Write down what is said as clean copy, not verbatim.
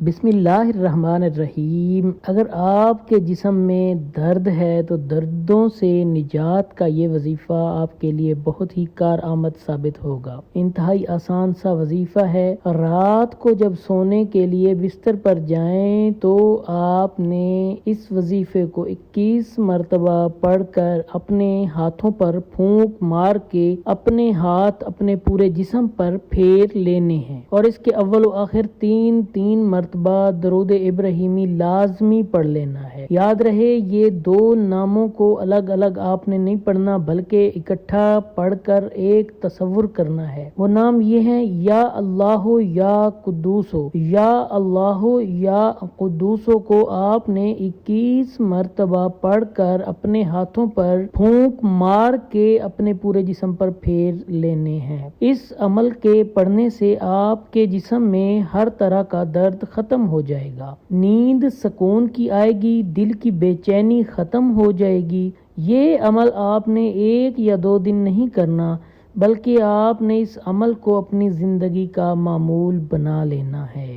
بسم اللہ الرحمن الرحیم۔ اگر آپ کے جسم میں درد ہے تو دردوں سے نجات کا یہ وظیفہ آپ کے لیے بہت ہی کارآمد ثابت ہوگا۔ انتہائی آسان سا وظیفہ ہے۔ رات کو جب سونے کے لیے بستر پر جائیں تو آپ نے اس وظیفے کو 21 مرتبہ پڑھ کر اپنے ہاتھوں پر پھونک مار کے اپنے ہاتھ اپنے پورے جسم پر پھیر لینے ہیں، اور اس کے اول و آخر تین مرتبہ درود ابراہیمی لازمی پڑھ لینا ہے۔ یاد رہے یہ دو ناموں کو الگ الگ آپ نے نہیں پڑھنا بلکہ اکٹھا پڑھ کر ایک تصور کرنا ہے۔ وہ نام یہ ہیں: یا اللہ یا قدوسو۔ یا اللہ یا قدوسو کو آپ نے 21 مرتبہ پڑھ کر اپنے ہاتھوں پر پھونک مار کے اپنے پورے جسم پر پھیر لینے ہیں۔ اس عمل کے پڑھنے سے آپ کے جسم میں ہر طرح کا درد ختم ہو جائے گا، نیند سکون کی آئے گی، دل کی بے چینی ختم ہو جائے گی۔ یہ عمل آپ نے 1 یا 2 دن نہیں کرنا بلکہ آپ نے اس عمل کو اپنی زندگی کا معمول بنا لینا ہے۔